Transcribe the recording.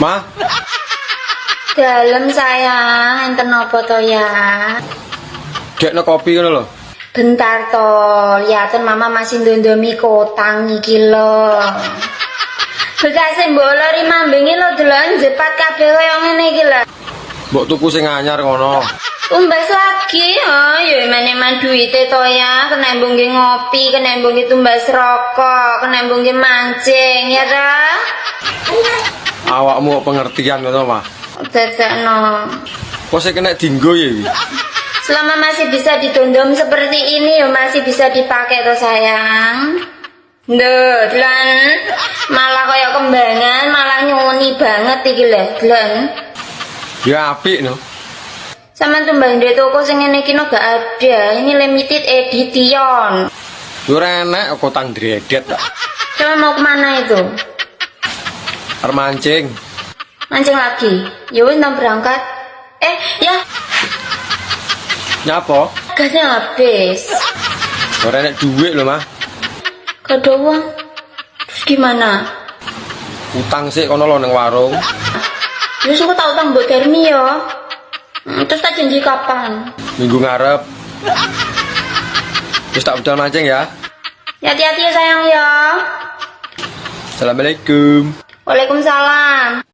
Ma, Dalem sayang, enten apa to ya? dekno kopi ngono lho. Bentar to, liatin mama masih ndondomi kotang iki lho. Bekase mbok lori mambengi lho delon jepat kabeh koyo ngene iki lho. Mbok tuku sing anyar ngono. Tumbas lagi, oh ya mana duite to ya, kena mbungke ngopi, kena mbungke tumbas rokok, kena mbungke mancing ya ta? Awakmu kok pengertian ngono, Ma. Dadakno. Kok sik kena dinggo ya iki? Selama masih bisa didondom seperti ini ya masih bisa dipakai to sayang. Duh, Dlan. Malah kayak kembangan, malah nyuni banget iki lho, Dlan. Ya apik no. Sama tumbang di toko sing ngene iki no gak ada. Ini limited edition. Yo ora enek kotang dredet tak. Sama mau kemana itu? Arep mancing. Mancing lagi. Ya wis nang berangkat. Ya, Nyapa? gasnya habis. Ora enek dhuwit lho, Ma. Gak ada uang. Terus gimana? Utang sik kono lho ning warung. Terus aku tak utang buat Dermi ya. Terus tak janji kapan? Minggu ngarep. Terus tak budal mancing ya. Hati-hati ya sayang ya. Assalamualaikum. Waalaikumsalam.